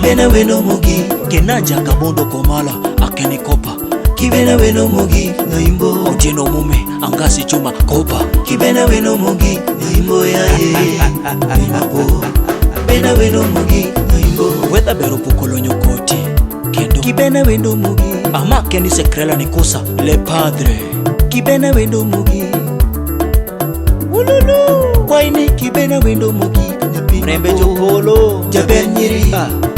kibena weno mugi Kenaja kabondo komala akeni kopa kibena weno mugi noimbo Otieno mume angasi chuma kopa kibena weno mugi noimbo ya ye Imabo Bena weno mugi noimbo Wetha bero pukolo nyokoti Kendo kibena weno mugi ama keni sekrela nikosa le padre kibena wendo mugi ululu kwaini kibena wendo mugi Mrembe jopolo jaber nyiri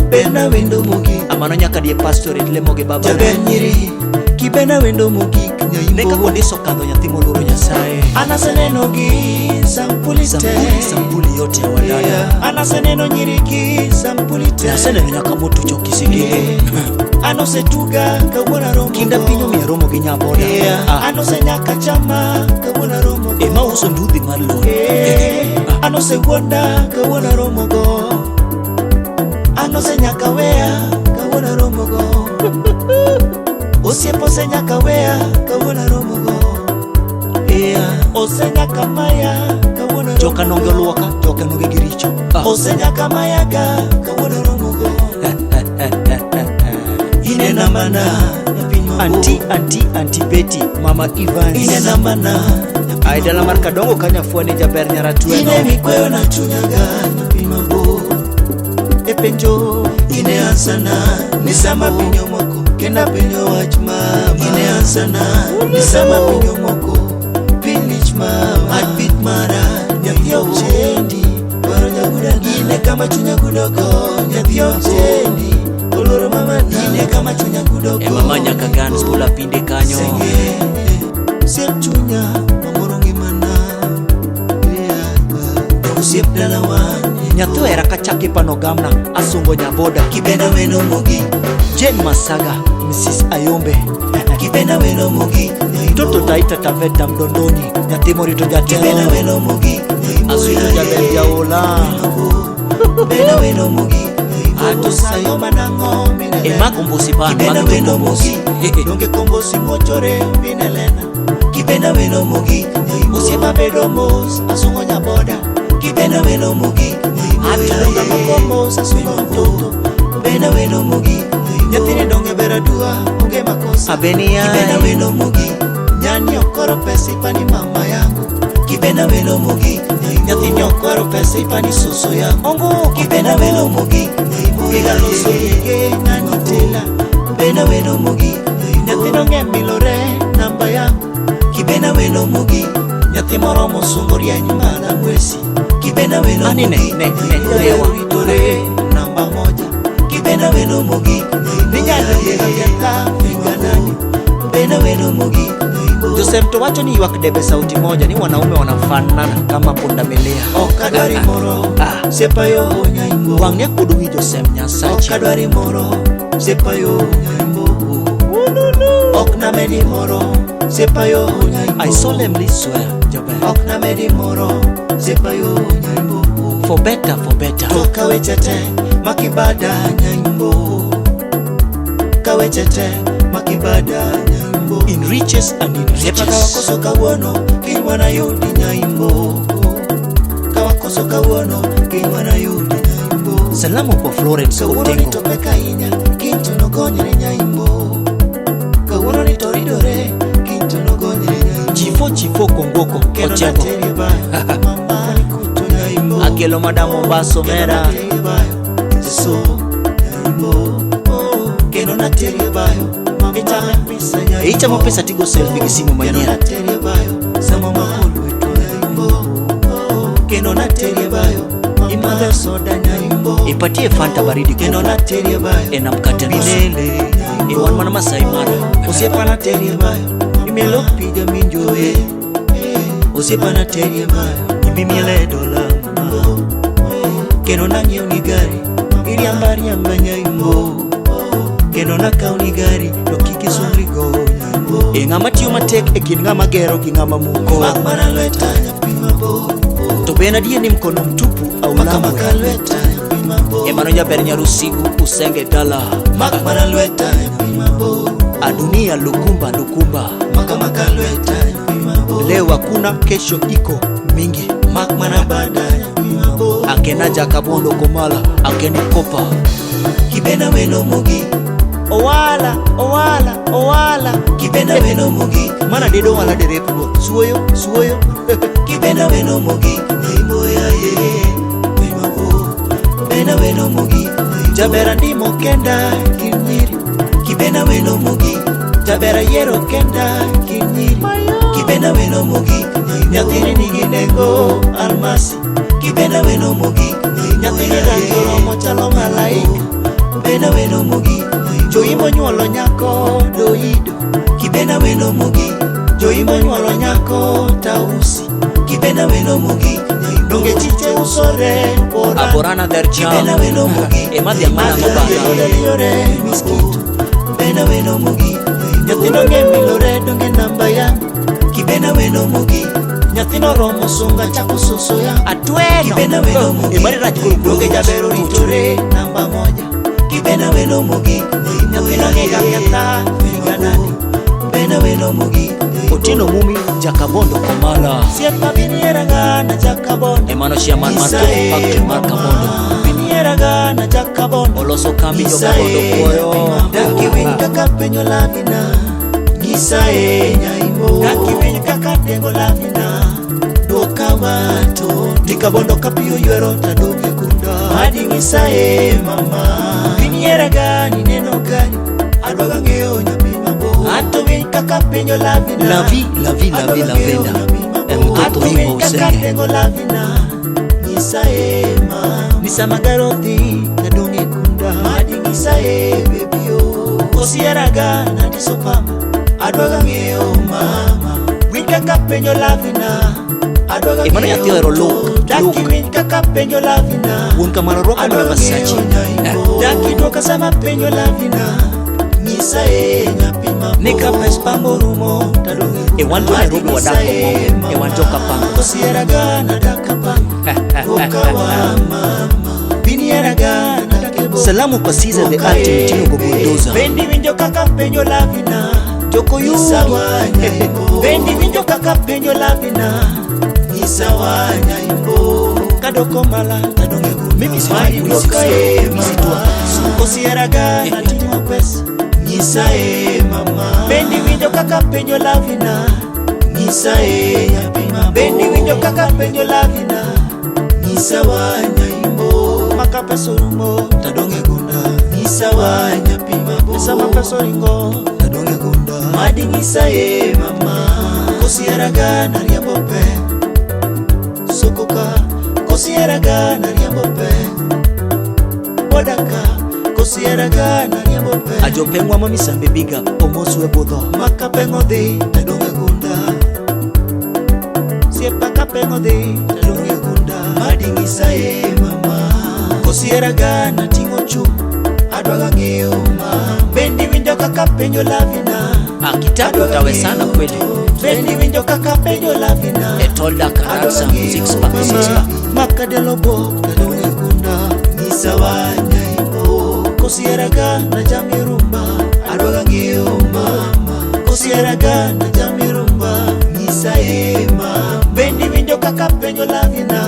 bena wendo mugi Amano nyaka die pastorate le moge baba jaber nyiri kibena wendo mugi Neka kondiso kando nyathimo loro nyasaye anaseneno gi sampuli te Sampuli yote ya wadada anaseneno nyiri gi sampuli te Naseneno nyaka moto choki sigile anosetuga kawuona romo Kinda pinyo miya romo gi nyaboda anose nyaka chama kawuona romo Ema uso nduthi mar loro anose gwonda kawuona romo go anose nyaka wea kawuona romo go osiepo se nyaka wea kawuona romo go ose nyaka maya kawuona romo Joka nonge oluoka, joka nonge giricho ose nyaka maya ga kawuona romo go inena mana Anti Betty, Mama Evans inena mana Ay dala mar kadongo kanya fuane jaber nyaratwe ine mikweyo na chunyaga nyapima bo epenjo ine ansana nisama pinyo moko kenda pinyo wach mama ine ansana nisama pinyo moko pinlich mama heartbeat mara nyapio chendi waro nyaguda ine kama chunyagudoko nyapio chendi oloro mama ine kama chunyagudoko Mama nyaka gans kula pinde kanyo Siap chunya mamorongi mana siap dalawan Nyatho era kachake panogamna asungo nyaboda kibena weno mugi Jane Masaga, Mrs. Ayombe kibena weno mugi Toto taita taveta mdondoni Nyathimo rito kibena jatelo weno mugi Asuitu jaber jaola bena weno mugi ato sayo manango minelena Ema kombosi pan kibena weno mugi donge kombosi mochore minelena kibena weno mugi usiema bedo mos asungo nyaboda kibena weno mugi atulonga makomos asungo mtoto kibena weno mugi nyathine donge bera dua unge makosa Abenia kibena weno mugi nyani okoro pesa ipani mama yangu kibena weno mugi nyathini okoro pesa ipani susu yangu Ongo kibena weno mugi iga loso yege ngani tela kibena weno mugi nyathino ngemilore namba yangu kibena weno mugi nyathi moromo sungoria nyimana mwesi kibena weno mugi lewa ritore namba moja kibena weno mugi ninyalo yega finganani kibena weno mugi Joseph to wacho ni yuak debe sauti moja ni wanaume wanafanana kama pundamilia okadwari moro sepayo nyaimbo Wang'e kudu Joseph Nyasachi okadwari moro sepayo nyaimbo oknamedi moro sepayo nyaimbo I solemnly swear jaber oknamedi moro sepayo nyaimbo For better kawechete makibada nyaimbo kawechete makibada nyaimbo In riches and in sepa riches kawakoso kawuono kinywana yudi nyaimbo kawakoso kawuono kinywana yudi nyaimbo Salamu kwa Florence kawuono Otengo nitopeka inya kinto nogonyre nyaimbo kawuono nitoridore kinto nogonyre nyaimbo Chifo Kongoko kendo Ochego naterie bayo mama nikuto nyaimbo Akelo madamo Mbaso kendo Mera naterie bayo so nyaimbo kendo naterie bayo mama pisa nyaimbo Eichamo pesa tigo selfie gi simu kendo manyien naterie bayo sama makulu eto nyaimbo kendo naterie bayo imadho soda nyaimbo Ipatie Fanta baridi kendo kubwa naterie bayo Ena mkate nusu milele Iwan mana Masai Mara osiepa naterie bayo imielo piga minjoe osiepa naterie bayo imimiele dola kendo nanyiew ni gari iriambariamba nyaimbo kendo nakaw ni gari to kik isungrigo nyaimbo Ng'ama tiyo matek e kind ng'ama gero gi ng'ama muko mak mana lweta nyathi mabor To ben adie ni mkono mtupu au maka lamwe maka lweta nyathi mabor Emano jaber nyarusigu usenge dala mak mana lweta nyathi mabor Adunia lukumba maka maka lweta nyathi mabor Leo hakuna kesho iko mingi mak mana bada nyathi mabor Akena jakabondo komala akeni kopa kibena weno mugi owala owala owala kibena weno mugi mana dedo wala derepo suoyo suoyo kibena weno mugi moya ye wemo kibena weno mugi jabera ndimo kenda kinyiri kibena weno mugi jabera yero kenda kinyiri kibena weno mugi nyathini nigi nengo almasi kibena weno mugi nyathini rangoro mochalo malaika kibena weno mugi joimo nyuolo nyako doido kibena weno mugi joimo nyuolo nyako tausi kibena weno mugi donge chiche usore aborana der cham kibena weno mugi emadhi mana mobaya yore miskito kibena weno mugi nyathino nge milore donge namba yangu kibena weno mugi nyathino romo sunga chako suso yangu kibena weno mugi emari rach koro donge jabero ritore namba moja kibena weno mugi nyathino nge gakyatha viganani kibena weno mugi Otieno Mumi Jakabondo Komala siepa binieraga na jakabondo emano chairman mar factory mar Kabondo binieraga na jakabondo oloso kambi jo Kabondo koyo dakiwiny kaka penyo lavina nyisae nyaimo dakiwiny kaka dengo lavina duoka wato dikabondo kapiyo ywero tadonge kunda hadi nyisae mama binieraga ni neno gani adwaga ng'eyo nyathi mabo ato winy kaka penyo lavina la vie lavenda mtoto himo usenge dengo lavina nyisae mama nisamagarothi tadonge kunda hadi nyisae bebio osieraga na disopama adwaga ng'eyo mama winy kaka penyo lavina adwaga emano nyathi ohero look daki winy kaka penyo lavina wuon kamano rwako mana Versace daki duoka sama penyo lavina nyisae nyathi mabo nika pes pango rumo tadonge e wan to Nairobi wadako e wan joka pango osieraga na daka pango okawa mama binieraga na dakebo salamu kwa Caesar the ultimate Tino Gogondoza bendi winjo kaka penyo lavina joko yusawanya imbo bendi winjo kaka penyo lavina nisawanya imbo kadoko mala kadonge Mimi siwai kulokae mama osieraga na timo pesa nyisae mama bendi winjo kaka penyo lavina nyisae yapima bendi winjo kaka penyo lavina nisawanya imbo makapeso rumo tadonge gunda nisawanya pima sama peso ringo tadonge gunda madi nyisae mama kosieraga na riambope sokoka kosieraga na riambope bodaka kosieraga na riambope ajopengwa mamisambe biga omoswe budho makapengo dhi tadonge gunda siepa kapengo dhi tadonge gunda madi nyisae mama kosieraga na ting'o chu adwaga ng'eyo mama bendi winjo kaka penyo lavina akitaka utawe sana kweli bendi winjo kaka penyo lavina etolda karansa six pack makadelo bo tadonge gunda nisawanya imbo kosieraga na jamirumba adwaga ng'eyo mama kosieraga na jamirumba nyisae mama bendi winjo kaka penyo lavina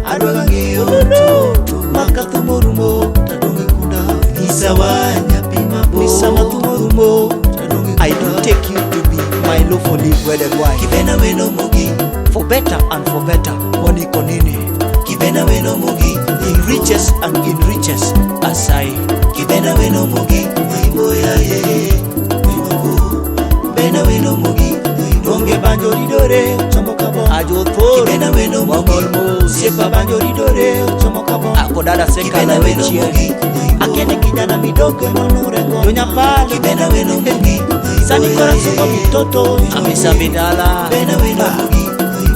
adwaga ng'eyo mtoto makathumorumo tadonge gunda nisawanya pima bo nisamathumorumo tadonge I don't take you to be my lawful wedded wife kibena weno mugi for better and for better waniko nini kibena weno mugi in riches and in riches asai kibena weno mugi moya ye kibena weno mugi donge banjo ridore chomo kabo ajo thor kibena weno mugi mamolmo siepa banjo ridore chomo kabo ako dada seka kibena na weno wechie mugi akene kijana midogo monurengo nyapalo kibena weno mugi sani kora somo mitoto amisa bidala kibena weno mugi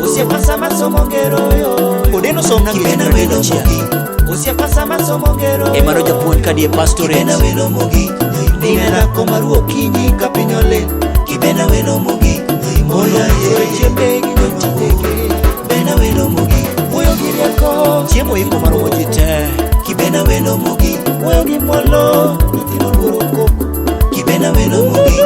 usiepasa masomo ngero yo odeno somna kibena ngene weno chia mugi usiepasa masomo ngero emaro japuonj kadie pastorate kibena weno mugi dinena komaruo kinyi kapinyole kibena weno mugi moya ye chembegi notideke kibena weno mugi wuoyo gi rieko chiemo iko maromo ji te kibena weno mugi wuoyo gi molo nyithindo luoro koko kibena weno mugi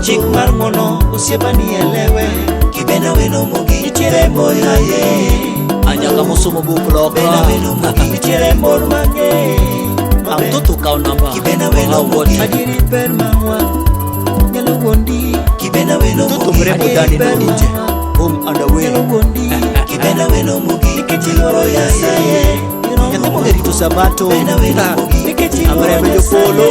chik mar ng'uono osiepa ni elewe kibena weno mugi nitiere moya ye anyaka mosomo buk loka kibena weno mugi nitiere mon mang'eny mtoto kao namba Kibena weno wote Adiri ber mawa Nyalo gondi Kibena weno mtoto mrembo ndani na nje home and away Nyalo gondi Kibena weno mugi Nikechiloro ya saye nyathimo herito sabato Kibena weno mugi Nikechiloro amrembe ya saye jopolo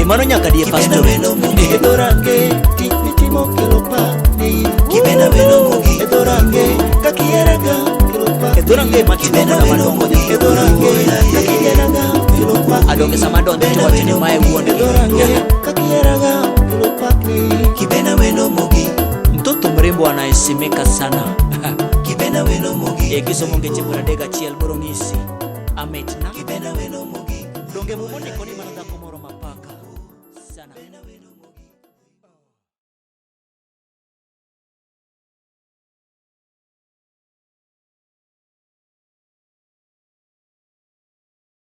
emano nyaka die Kibena pastor weno mugi Edorange Tich mitimo kelo pa ni Kibena weno mugi Edorange Kakierega kelo pa edhorange matimo na madongo Edorange Kakierega kelo pa adonge sama donde to watene mae wuon Edorange Kakierega kelo pa ni Kibena weno mugi mtoto mrembo anayesemeka sana Kibena weno mugi kisomo ngeche 31 borongisi ametna Kibena weno mugi donge mumone koni